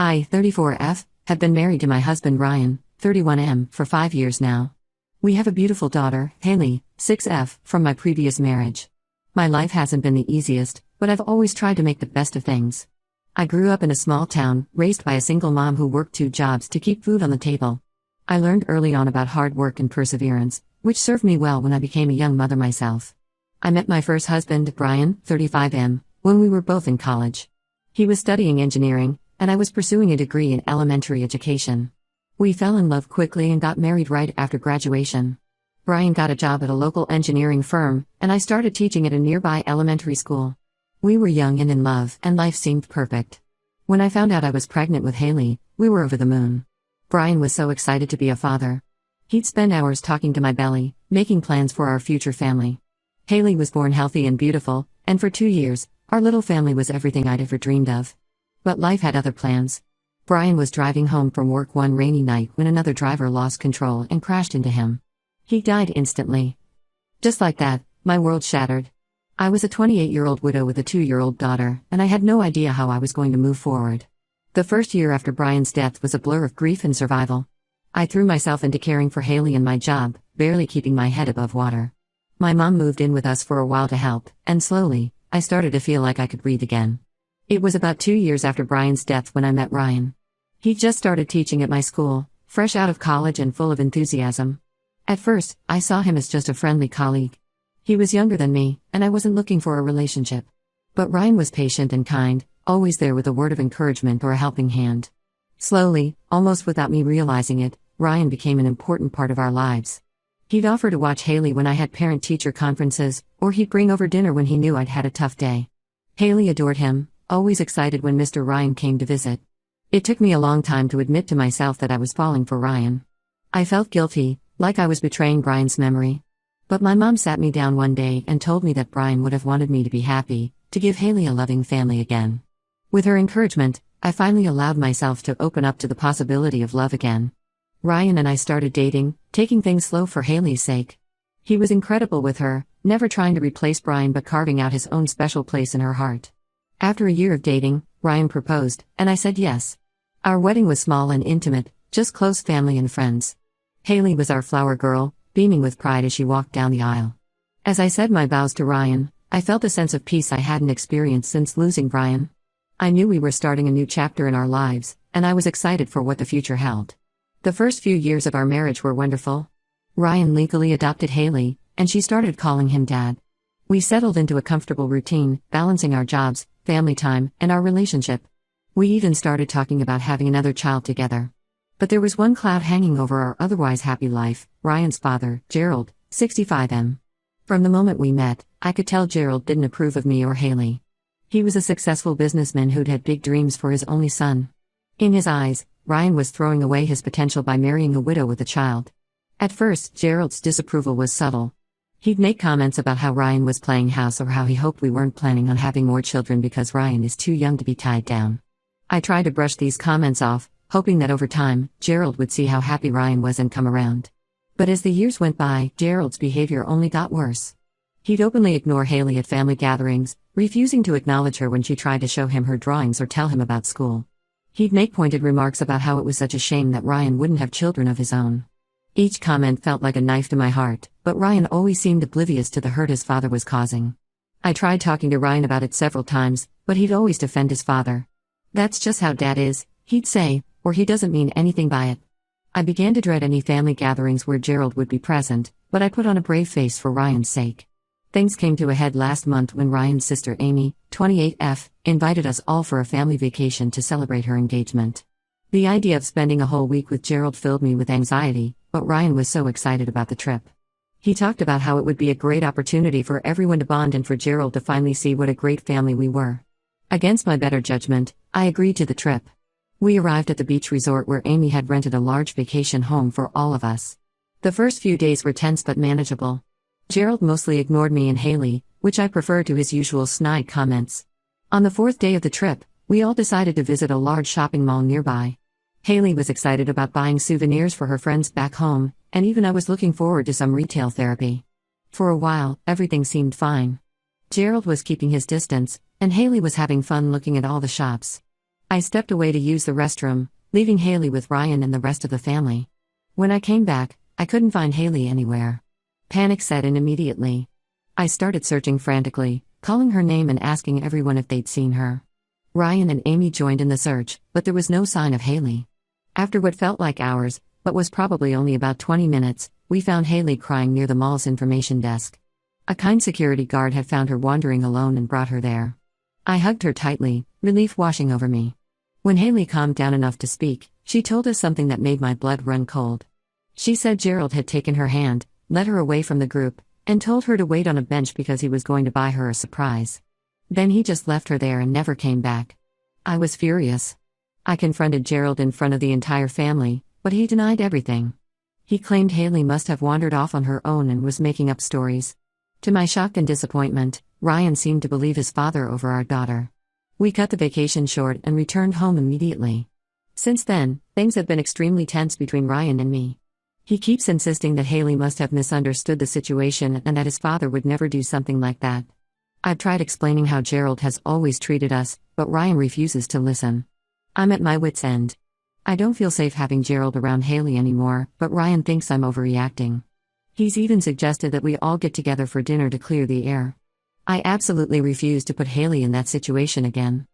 I, 34F, have been married to my husband Ryan, 31M, for 5 years now. We have a beautiful daughter, Haley, 6F, from my previous marriage. My life hasn't been the easiest, but I've always tried to make the best of things. I grew up in a small town, raised by a single mom who worked 2 jobs to keep food on the table. I learned early on about hard work and perseverance, which served me well when I became a young mother myself. I met my first husband, Brian, 35M, when we were both in college. He was studying engineering, and I was pursuing a degree in elementary education. We fell in love quickly and got married right after graduation. Brian got a job at a local engineering firm, and I started teaching at a nearby elementary school. We were young and in love, and life seemed perfect. When I found out I was pregnant with Haley, we were over the moon. Brian was so excited to be a father. He'd spend hours talking to my belly, making plans for our future family. Haley was born healthy and beautiful, and for 2 years, our little family was everything I'd ever dreamed of. But life had other plans. Brian was driving home from work one rainy night when another driver lost control and crashed into him. He died instantly. Just like that, my world shattered. I was a 28-year-old widow with a 2-year-old daughter, and I had no idea how I was going to move forward. The first year after Brian's death was a blur of grief and survival. I threw myself into caring for Haley and my job, barely keeping my head above water. My mom moved in with us for a while to help, and slowly, I started to feel like I could breathe again. It was about 2 years after Brian's death when I met Ryan. He just started teaching at my school, fresh out of college and full of enthusiasm. At first, I saw him as just a friendly colleague. He was younger than me, and I wasn't looking for a relationship. But Ryan was patient and kind, always there with a word of encouragement or a helping hand. Slowly, almost without me realizing it, Ryan became an important part of our lives. He'd offer to watch Haley when I had parent-teacher conferences, or he'd bring over dinner when he knew I'd had a tough day. Haley adored him, always excited when Mr. Ryan came to visit. It took me a long time to admit to myself that I was falling for Ryan. I felt guilty, like I was betraying Brian's memory. But my mom sat me down one day and told me that Brian would have wanted me to be happy, to give Haley a loving family again. With her encouragement, I finally allowed myself to open up to the possibility of love again. Ryan and I started dating, taking things slow for Haley's sake. He was incredible with her, never trying to replace Brian but carving out his own special place in her heart. After a year of dating, Ryan proposed, and I said yes. Our wedding was small and intimate, just close family and friends. Haley was our flower girl, beaming with pride as she walked down the aisle. As I said my vows to Ryan, I felt a sense of peace I hadn't experienced since losing Brian. I knew we were starting a new chapter in our lives, and I was excited for what the future held. The first few years of our marriage were wonderful. Ryan legally adopted Haley, and she started calling him Dad. We settled into a comfortable routine, balancing our jobs, family time, and our relationship. We even started talking about having another child together. But there was one cloud hanging over our otherwise happy life: Ryan's father, Gerald, 65M. From the moment we met, I could tell Gerald didn't approve of me or Haley. He was a successful businessman who'd had big dreams for his only son. In his eyes, Ryan was throwing away his potential by marrying a widow with a child. At first, Gerald's disapproval was subtle. He'd make comments about how Ryan was playing house or how he hoped we weren't planning on having more children because Ryan is too young to be tied down. I tried to brush these comments off, hoping that over time, Gerald would see how happy Ryan was and come around. But as the years went by, Gerald's behavior only got worse. He'd openly ignore Haley at family gatherings, refusing to acknowledge her when she tried to show him her drawings or tell him about school. He'd make pointed remarks about how it was such a shame that Ryan wouldn't have children of his own. Each comment felt like a knife to my heart, but Ryan always seemed oblivious to the hurt his father was causing. I tried talking to Ryan about it several times, but he'd always defend his father. "That's just how Dad is," he'd say, or "he doesn't mean anything by it." I began to dread any family gatherings where Gerald would be present, but I put on a brave face for Ryan's sake. Things came to a head last month when Ryan's sister Amy, 28F, invited us all for a family vacation to celebrate her engagement. The idea of spending a whole week with Gerald filled me with anxiety, but Ryan was so excited about the trip. He talked about how it would be a great opportunity for everyone to bond and for Gerald to finally see what a great family we were. Against my better judgment, I agreed to the trip. We arrived at the beach resort where Amy had rented a large vacation home for all of us. The first few days were tense but manageable. Gerald mostly ignored me and Haley, which I preferred to his usual snide comments. On the 4th day of the trip, we all decided to visit a large shopping mall nearby. Haley was excited about buying souvenirs for her friends back home, and even I was looking forward to some retail therapy. For a while, everything seemed fine. Gerald was keeping his distance, and Haley was having fun looking at all the shops. I stepped away to use the restroom, leaving Haley with Ryan and the rest of the family. When I came back, I couldn't find Haley anywhere. Panic set in immediately. I started searching frantically, calling her name and asking everyone if they'd seen her. Ryan and Amy joined in the search, but there was no sign of Haley. After what felt like hours, but was probably only about 20 minutes, we found Haley crying near the mall's information desk. A kind security guard had found her wandering alone and brought her there. I hugged her tightly, relief washing over me. When Haley calmed down enough to speak, she told us something that made my blood run cold. She said Gerald had taken her hand, led her away from the group, and told her to wait on a bench because he was going to buy her a surprise. Then he just left her there and never came back. I was furious. I confronted Gerald in front of the entire family, but he denied everything. He claimed Haley must have wandered off on her own and was making up stories. To my shock and disappointment, Ryan seemed to believe his father over our daughter. We cut the vacation short and returned home immediately. Since then, things have been extremely tense between Ryan and me. He keeps insisting that Haley must have misunderstood the situation and that his father would never do something like that. I've tried explaining how Gerald has always treated us, but Ryan refuses to listen. I'm at my wit's end. I don't feel safe having Gerald around Haley anymore, but Ryan thinks I'm overreacting. He's even suggested that we all get together for dinner to clear the air. I absolutely refuse to put Haley in that situation again.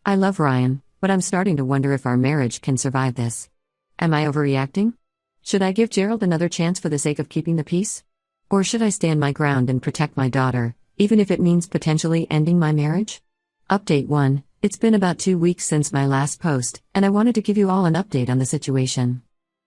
I love Ryan, but I'm starting to wonder if our marriage can survive this. Am I overreacting? Should I give Gerald another chance for the sake of keeping the peace? Or should I stand my ground and protect my daughter, even if it means potentially ending my marriage? Update 1. It's been about 2 weeks since my last post, and I wanted to give you all an update on the situation.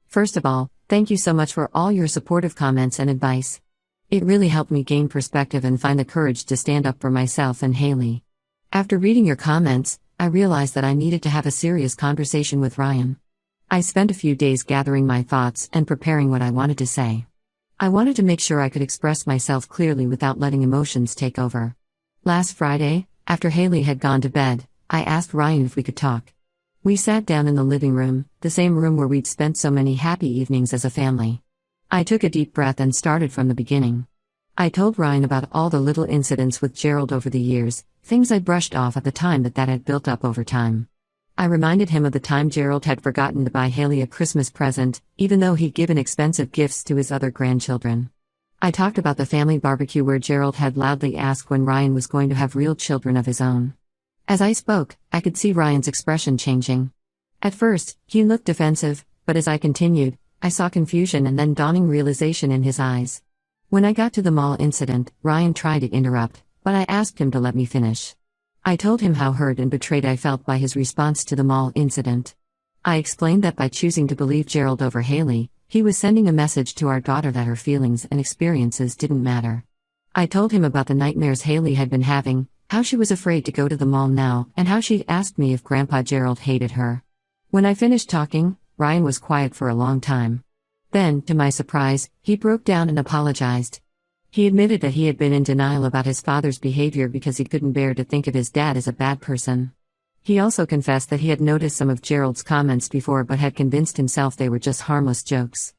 First of all, thank you so much for all your supportive comments and advice. It really helped me gain perspective and find the courage to stand up for myself and Haley. After reading your comments, I realized that I needed to have a serious conversation with Ryan. I spent a few days gathering my thoughts and preparing what I wanted to say. I wanted to make sure I could express myself clearly without letting emotions take over. Last Friday, after Haley had gone to bed, I asked Ryan if we could talk. We sat down in the living room, the same room where we'd spent so many happy evenings as a family. I took a deep breath and started from the beginning. I told Ryan about all the little incidents with Gerald over the years, things I'd brushed off at the time that had built up over time. I reminded him of the time Gerald had forgotten to buy Haley a Christmas present, even though he'd given expensive gifts to his other grandchildren. I talked about the family barbecue where Gerald had loudly asked when Ryan was going to have real children of his own. As I spoke, I could see Ryan's expression changing. At first, he looked defensive, but as I continued, I saw confusion and then dawning realization in his eyes. When I got to the mall incident, Ryan tried to interrupt, but I asked him to let me finish. I told him how hurt and betrayed I felt by his response to the mall incident. I explained that by choosing to believe Gerald over Haley, he was sending a message to our daughter that her feelings and experiences didn't matter. I told him about the nightmares Haley had been having, how she was afraid to go to the mall now, and how she'd asked me if Grandpa Gerald hated her. When I finished talking, Ryan was quiet for a long time. Then, to my surprise, he broke down and apologized. He admitted that he had been in denial about his father's behavior because he couldn't bear to think of his dad as a bad person. He also confessed that he had noticed some of Gerald's comments before but had convinced himself they were just harmless jokes.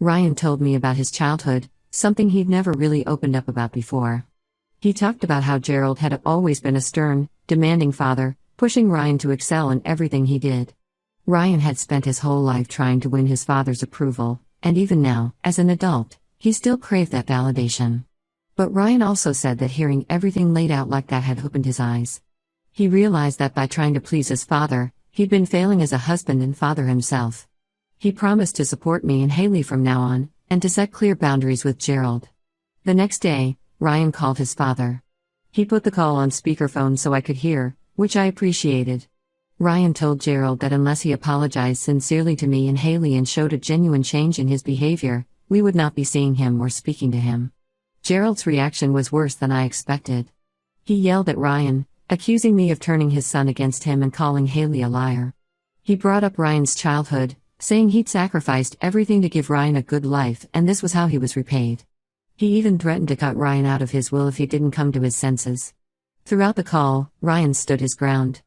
Ryan told me about his childhood, something he'd never really opened up about before. He talked about how Gerald had always been a stern, demanding father, pushing Ryan to excel in everything he did. Ryan had spent his whole life trying to win his father's approval, and even now, as an adult, he still craved that validation. But Ryan also said that hearing everything laid out like that had opened his eyes. He realized that by trying to please his father, he'd been failing as a husband and father himself. He promised to support me and Haley from now on, and to set clear boundaries with Gerald. The next day, Ryan called his father. He put the call on speakerphone so I could hear, which I appreciated. Ryan told Gerald that unless he apologized sincerely to me and Haley and showed a genuine change in his behavior, we would not be seeing him or speaking to him. Gerald's reaction was worse than I expected. He yelled at Ryan, accusing me of turning his son against him and calling Haley a liar. He brought up Ryan's childhood, saying he'd sacrificed everything to give Ryan a good life and this was how he was repaid. He even threatened to cut Ryan out of his will if he didn't come to his senses. Throughout the call, Ryan stood his ground.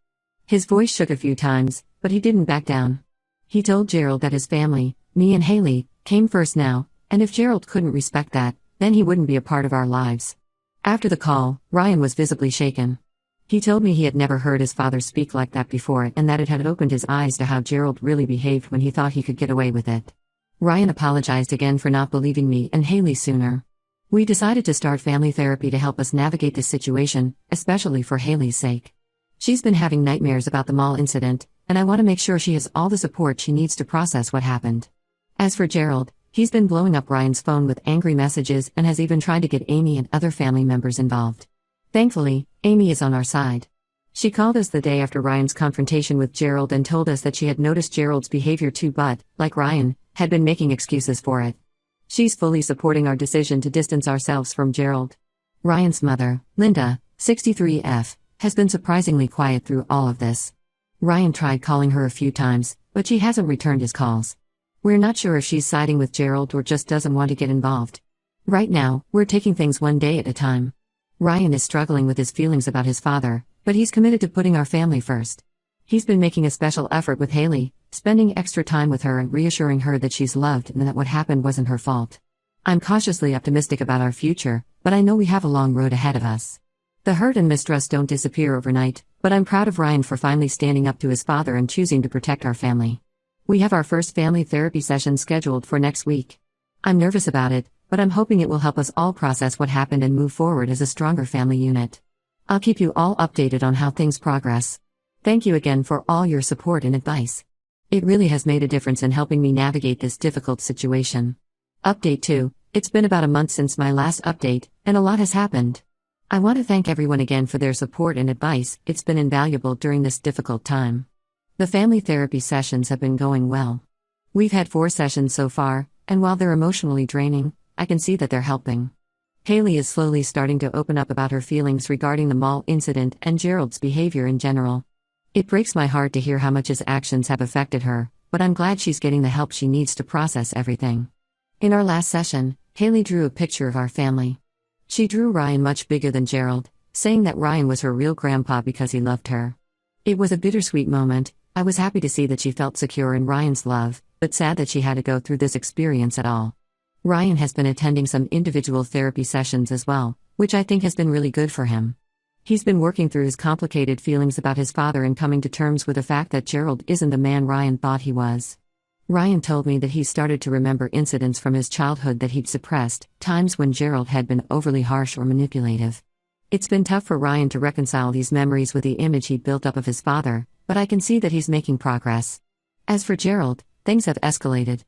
His voice shook a few times, but he didn't back down. He told Gerald that his family, me and Haley, came first now, and if Gerald couldn't respect that, then he wouldn't be a part of our lives. After the call, Ryan was visibly shaken. He told me he had never heard his father speak like that before and that it had opened his eyes to how Gerald really behaved when he thought he could get away with it. Ryan apologized again for not believing me and Haley sooner. We decided to start family therapy to help us navigate this situation, especially for Haley's sake. She's been having nightmares about the mall incident, and I want to make sure she has all the support she needs to process what happened. As for Gerald, he's been blowing up Ryan's phone with angry messages and has even tried to get Amy and other family members involved. Thankfully, Amy is on our side. She called us the day after Ryan's confrontation with Gerald and told us that she had noticed Gerald's behavior too but, like Ryan, had been making excuses for it. She's fully supporting our decision to distance ourselves from Gerald. Ryan's mother, Linda, 63F, has been surprisingly quiet through all of this. Ryan tried calling her a few times, but she hasn't returned his calls. We're not sure if she's siding with Gerald or just doesn't want to get involved. Right now, we're taking things one day at a time. Ryan is struggling with his feelings about his father, but he's committed to putting our family first. He's been making a special effort with Haley, spending extra time with her and reassuring her that she's loved and that what happened wasn't her fault. I'm cautiously optimistic about our future, but I know we have a long road ahead of us. The hurt and mistrust don't disappear overnight, but I'm proud of Ryan for finally standing up to his father and choosing to protect our family. We have our first family therapy session scheduled for next week. I'm nervous about it, but I'm hoping it will help us all process what happened and move forward as a stronger family unit. I'll keep you all updated on how things progress. Thank you again for all your support and advice. It really has made a difference in helping me navigate this difficult situation. Update 2. It's been about a month since my last update, and a lot has happened. I want to thank everyone again for their support and advice. It's been invaluable during this difficult time. The family therapy sessions have been going well. We've had 4 sessions so far, and while they're emotionally draining, I can see that they're helping. Haley is slowly starting to open up about her feelings regarding the mall incident and Gerald's behavior in general. It breaks my heart to hear how much his actions have affected her, but I'm glad she's getting the help she needs to process everything. In our last session, Haley drew a picture of our family. She drew Ryan much bigger than Gerald, saying that Ryan was her real grandpa because he loved her. It was a bittersweet moment. I was happy to see that she felt secure in Ryan's love, but sad that she had to go through this experience at all. Ryan has been attending some individual therapy sessions as well, which I think has been really good for him. He's been working through his complicated feelings about his father and coming to terms with the fact that Gerald isn't the man Ryan thought he was. Ryan told me that he started to remember incidents from his childhood that he'd suppressed, times when Gerald had been overly harsh or manipulative. It's been tough for Ryan to reconcile these memories with the image he'd built up of his father, but I can see that he's making progress. As for Gerald, things have escalated.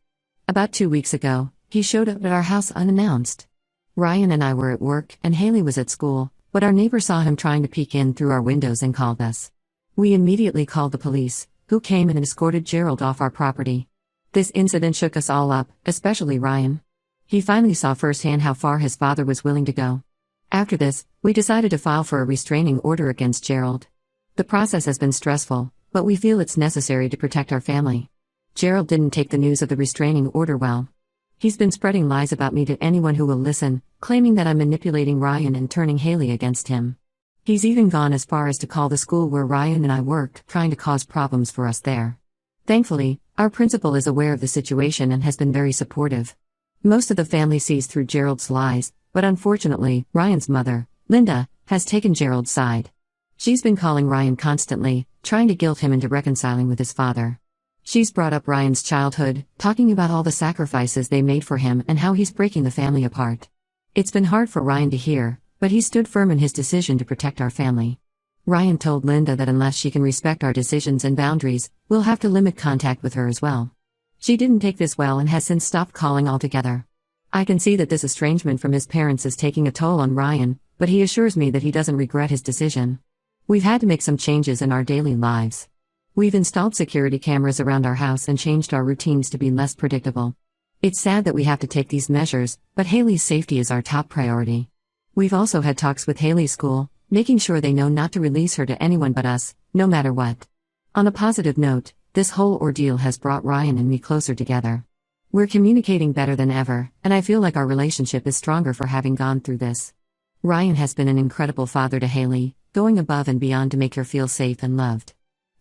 About 2 weeks ago, he showed up at our house unannounced. Ryan and I were at work and Haley was at school, but our neighbor saw him trying to peek in through our windows and called us. We immediately called the police, who came and escorted Gerald off our property. This incident shook us all up, especially Ryan. He finally saw firsthand how far his father was willing to go. After this, we decided to file for a restraining order against Gerald. The process has been stressful, but we feel it's necessary to protect our family. Gerald didn't take the news of the restraining order well. He's been spreading lies about me to anyone who will listen, claiming that I'm manipulating Ryan and turning Haley against him. He's even gone as far as to call the school where Ryan and I work, trying to cause problems for us there. Thankfully, our principal is aware of the situation and has been very supportive. Most of the family sees through Gerald's lies, but unfortunately, Ryan's mother, Linda, has taken Gerald's side. She's been calling Ryan constantly, trying to guilt him into reconciling with his father. She's brought up Ryan's childhood, talking about all the sacrifices they made for him and how he's breaking the family apart. It's been hard for Ryan to hear, but he stood firm in his decision to protect our family. Ryan told Linda that unless she can respect our decisions and boundaries, we'll have to limit contact with her as well. She didn't take this well and has since stopped calling altogether. I can see that this estrangement from his parents is taking a toll on Ryan, but he assures me that he doesn't regret his decision. We've had to make some changes in our daily lives. We've installed security cameras around our house and changed our routines to be less predictable. It's sad that we have to take these measures, but Haley's safety is our top priority. We've also had talks with Haley's school, making sure they know not to release her to anyone but us, no matter what. On a positive note, this whole ordeal has brought Ryan and me closer together. We're communicating better than ever, and I feel like our relationship is stronger for having gone through this. Ryan has been an incredible father to Haley, going above and beyond to make her feel safe and loved.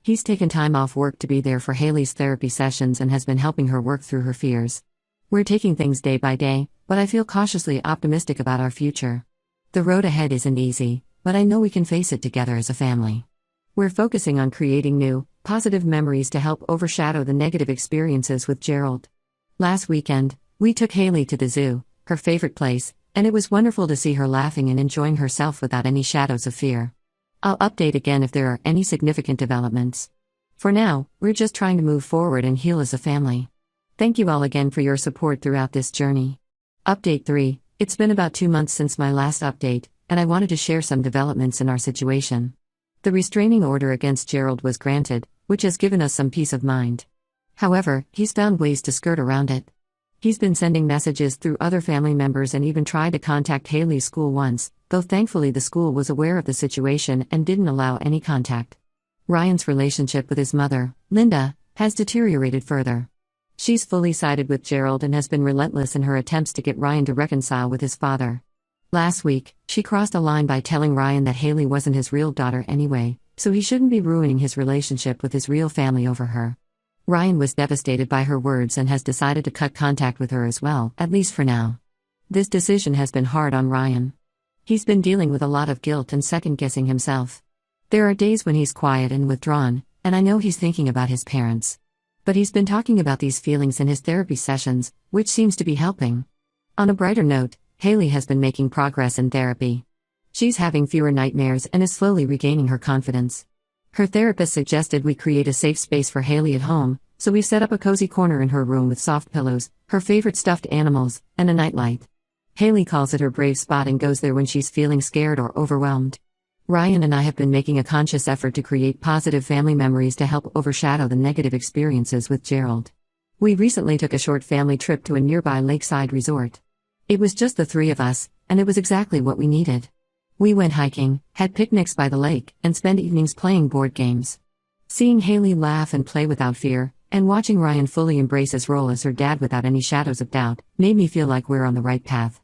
He's taken time off work to be there for Haley's therapy sessions and has been helping her work through her fears. We're taking things day by day, but I feel cautiously optimistic about our future. The road ahead isn't easy, but I know we can face it together as a family. We're focusing on creating new, positive memories to help overshadow the negative experiences with Gerald. Last weekend, we took Haley to the zoo, her favorite place, and it was wonderful to see her laughing and enjoying herself without any shadows of fear. I'll update again if there are any significant developments. For now, we're just trying to move forward and heal as a family. Thank you all again for your support throughout this journey. Update 3. It's been about 2 months since my last update, and I wanted to share some developments in our situation. The restraining order against Gerald was granted, which has given us some peace of mind. However, he's found ways to skirt around it. He's been sending messages through other family members and even tried to contact Haley's school once, though thankfully the school was aware of the situation and didn't allow any contact. Ryan's relationship with his mother, Linda, has deteriorated further. She's fully sided with Gerald and has been relentless in her attempts to get Ryan to reconcile with his father. Last week, she crossed a line by telling Ryan that Haley wasn't his real daughter anyway, so he shouldn't be ruining his relationship with his real family over her. Ryan was devastated by her words and has decided to cut contact with her as well, at least for now. This decision has been hard on Ryan. He's been dealing with a lot of guilt and second-guessing himself. There are days when he's quiet and withdrawn, and I know he's thinking about his parents. But he's been talking about these feelings in his therapy sessions, which seems to be helping. On a brighter note, Haley has been making progress in therapy. She's having fewer nightmares and is slowly regaining her confidence. Her therapist suggested we create a safe space for Haley at home, so we set up a cozy corner in her room with soft pillows, her favorite stuffed animals, and a nightlight. Haley calls it her brave spot and goes there when she's feeling scared or overwhelmed. Ryan and I have been making a conscious effort to create positive family memories to help overshadow the negative experiences with Gerald. We recently took a short family trip to a nearby lakeside resort. It was just the 3 of us, and it was exactly what we needed. We went hiking, had picnics by the lake, and spent evenings playing board games. Seeing Haley laugh and play without fear, and watching Ryan fully embrace his role as her dad without any shadows of doubt, made me feel like we're on the right path.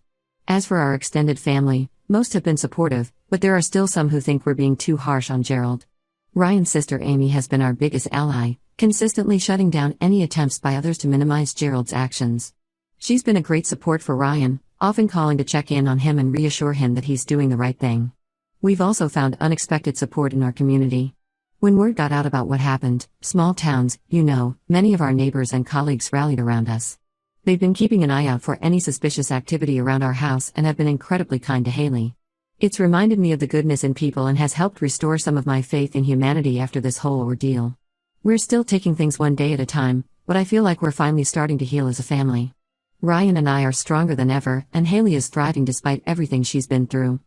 As for our extended family, most have been supportive, but there are still some who think we're being too harsh on Gerald. Ryan's sister Amy has been our biggest ally, consistently shutting down any attempts by others to minimize Gerald's actions. She's been a great support for Ryan, often calling to check in on him and reassure him that he's doing the right thing. We've also found unexpected support in our community. When word got out about what happened, small towns, many of our neighbors and colleagues rallied around us. They've been keeping an eye out for any suspicious activity around our house and have been incredibly kind to Haley. It's reminded me of the goodness in people and has helped restore some of my faith in humanity after this whole ordeal. We're still taking things one day at a time, but I feel like we're finally starting to heal as a family. Ryan and I are stronger than ever, and Haley is thriving despite everything she's been through.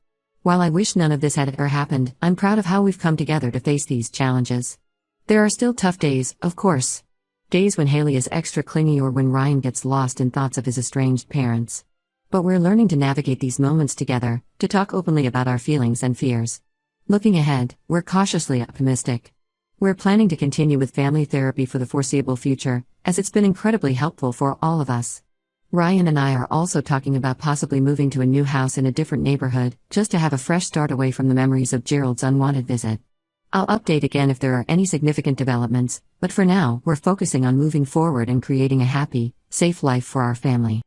While I wish none of this had ever happened, I'm proud of how we've come together to face these challenges. There are still tough days, of course. Days when Haley is extra clingy or when Ryan gets lost in thoughts of his estranged parents. But we're learning to navigate these moments together, to talk openly about our feelings and fears. Looking ahead, we're cautiously optimistic. We're planning to continue with family therapy for the foreseeable future, as it's been incredibly helpful for all of us. Ryan and I are also talking about possibly moving to a new house in a different neighborhood, just to have a fresh start away from the memories of Gerald's unwanted visit. I'll update again if there are any significant developments, but for now, we're focusing on moving forward and creating a happy, safe life for our family.